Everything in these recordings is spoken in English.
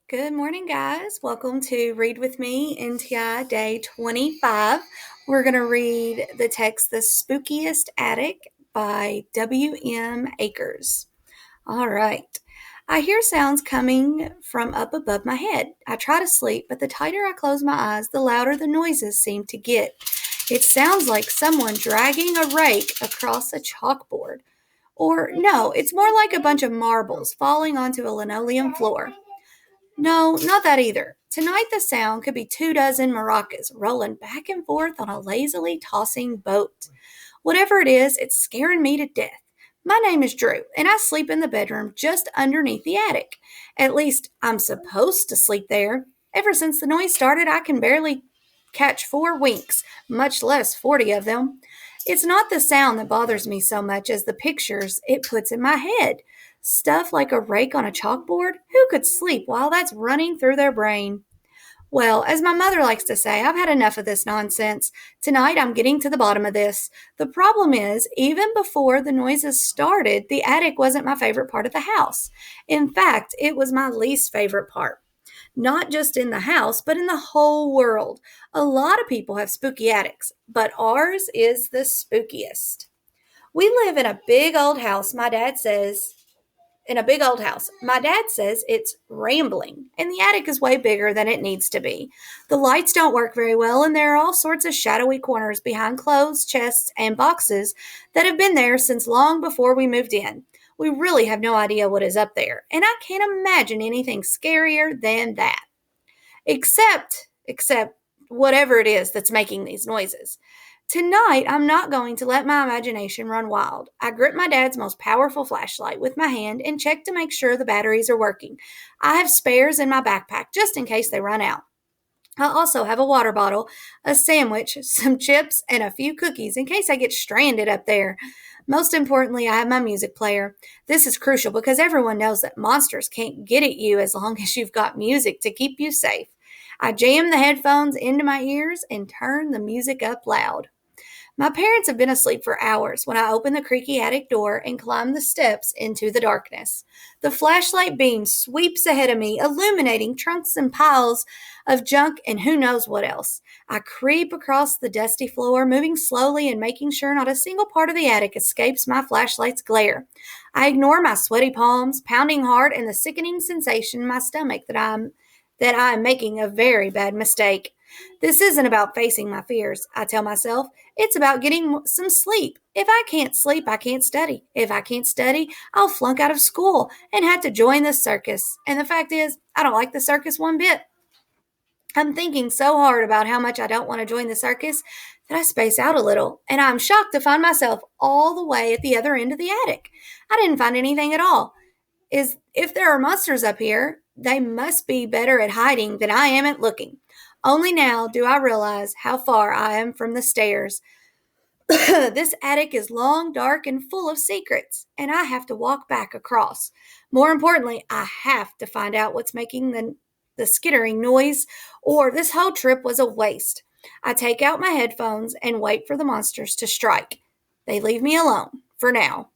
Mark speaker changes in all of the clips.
Speaker 1: Good morning, guys. Welcome to Read With Me, NTI Day 25. We're going to read the text The Spookiest Attic by W.M. Akers. All right. I hear sounds coming from up above my head. I try to sleep, but the tighter I close my eyes, the louder the noises seem to get. It sounds like someone dragging a rake across a chalkboard. Or, no, it's more like a bunch of marbles falling onto a linoleum floor. No, not that either. Tonight the sound could be 24 maracas rolling back and forth on a lazily tossing boat. Whatever it is, it's scaring me to death. My name is Drew, and I sleep in the bedroom just underneath the attic. At least, I'm supposed to sleep there. Ever since the noise started, I can barely catch 4 winks, much less 40 of them. It's not the sound that bothers me so much as the pictures it puts in my head. Stuff like a rake on a chalkboard? Who could sleep while that's running through their brain? Well, as my mother likes to say, I've had enough of this nonsense. Tonight I'm getting to the bottom of this. The problem is, even before the noises started, the attic wasn't my favorite part of the house. In fact, it was my least favorite part. Not just in the house, but in the whole world. A lot of people have spooky attics, but ours is the spookiest. We live in a big old house, My dad says it's rambling, and the attic is way bigger than it needs to be. The lights don't work very well, and there are all sorts of shadowy corners behind clothes, chests, and boxes that have been there since long before we moved in. We really have no idea what is up there, and I can't imagine anything scarier than that. Except whatever it is that's making these noises. Tonight, I'm not going to let my imagination run wild. I grip my dad's most powerful flashlight with my hand and check to make sure the batteries are working. I have spares in my backpack just in case they run out. I also have a water bottle, a sandwich, some chips, and a few cookies in case I get stranded up there. Most importantly, I have my music player. This is crucial because everyone knows that monsters can't get at you as long as you've got music to keep you safe. I jam the headphones into my ears and turn the music up loud. My parents have been asleep for hours when I open the creaky attic door and climb the steps into the darkness. The flashlight beam sweeps ahead of me, illuminating trunks and piles of junk and who knows what else. I creep across the dusty floor, moving slowly and making sure not a single part of the attic escapes my flashlight's glare. I ignore my sweaty palms, pounding heart, and the sickening sensation in my stomach that I am making a very bad mistake. This isn't about facing my fears, I tell myself. It's about getting some sleep. If I can't sleep, I can't study. If I can't study, I'll flunk out of school and have to join the circus. And the fact is, I don't like the circus one bit. I'm thinking so hard about how much I don't want to join the circus that I space out a little, and I'm shocked to find myself all the way at the other end of the attic. I didn't find anything at all. If there are monsters up here, they must be better at hiding than I am at looking. Only now do I realize how far I am from the stairs. This attic is long, dark, and full of secrets, and I have to walk back across. More importantly, I have to find out what's making the skittering noise, or this whole trip was a waste. I take out my headphones and wait for the monsters to strike. They leave me alone, for now.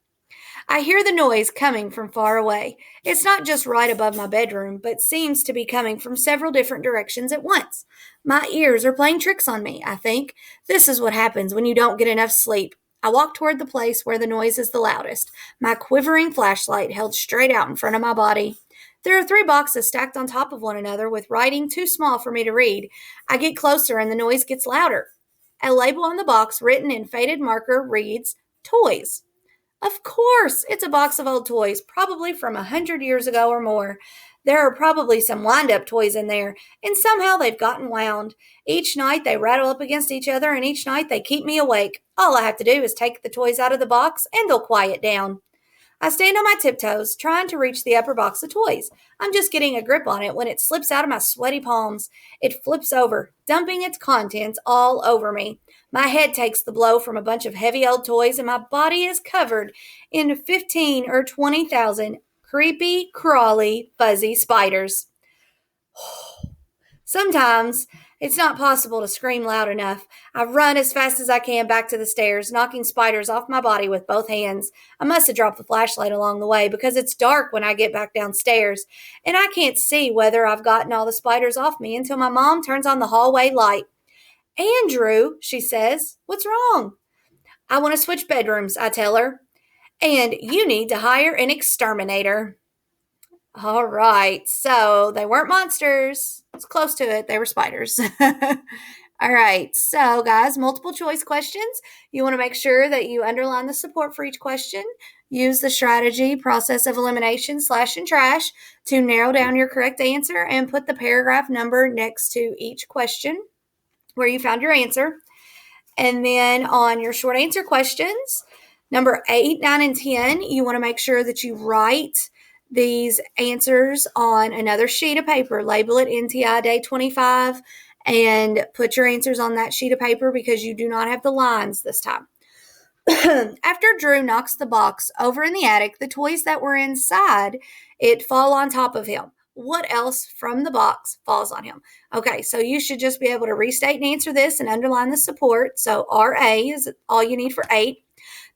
Speaker 1: I hear the noise coming from far away. It's not just right above my bedroom, but seems to be coming from several different directions at once. My ears are playing tricks on me, I think. This is what happens when you don't get enough sleep. I walk toward the place where the noise is the loudest, my quivering flashlight held straight out in front of my body. There are 3 boxes stacked on top of one another with writing too small for me to read. I get closer and the noise gets louder. A label on the box written in faded marker reads, Toys. Of course, it's a box of old toys, probably from 100 years ago or more. There are probably some wind-up toys in there, and somehow they've gotten wound. Each night they rattle up against each other, and each night they keep me awake. All I have to do is take the toys out of the box, and they'll quiet down. I stand on my tiptoes, trying to reach the upper box of toys. I'm just getting a grip on it when it slips out of my sweaty palms. It flips over, dumping its contents all over me. My head takes the blow from a bunch of heavy old toys, and my body is covered in 15 or 20,000 creepy, crawly, fuzzy spiders. Sometimes It's not possible to scream loud enough. I run as fast as I can back to the stairs, knocking spiders off my body with both hands. I must have dropped the flashlight along the way because it's dark when I get back downstairs, and I can't see whether I've gotten all the spiders off me until my mom turns on the hallway light. Andrew, she says, what's wrong? I want to switch bedrooms, I tell her, and you need to hire an exterminator. All right, so they weren't monsters. It's close to it. They were spiders. All right, so guys, multiple choice questions. You want to make sure that you underline the support for each question. Use the strategy process of elimination slash and trash to narrow down your correct answer and put the paragraph number next to each question where you found your answer. And then on your short answer questions, number 8, 9, and 10, you want to make sure that you write these answers on another sheet of paper. Label it NTI Day 25 and put your answers on that sheet of paper because you do not have the lines this time. After Drew knocks the box over in the attic, the toys that were inside it fall on top of him. What else from the box falls on him? Okay, so you should just be able to restate and answer this and underline the support. So RA is all you need for 8.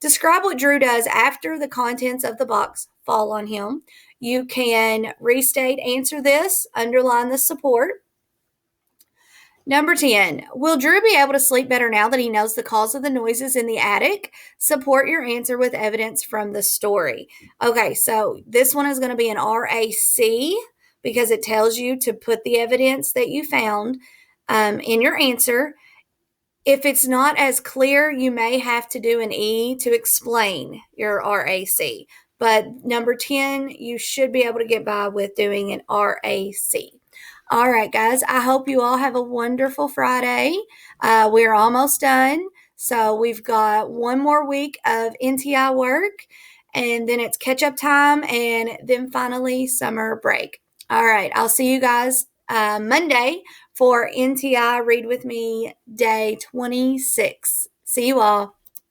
Speaker 1: Describe what Drew does after the contents of the box fall on him. You can restate, answer this, underline the support. Number 10, will Drew be able to sleep better now that he knows the cause of the noises in the attic? Support your answer with evidence from the story. Okay, so this one is going to be an RAC because it tells you to put the evidence that you found in your answer. If it's not as clear, you may have to do an E to explain your RAC. But number 10, you should be able to get by with doing an RAC. All right, guys, I hope you all have a wonderful Friday. We're almost done. So we've got one more week of NTI work, and then it's catch-up time, and then finally summer break. All right, I'll see you guys Monday for NTI Read With Me Day 26. See you all.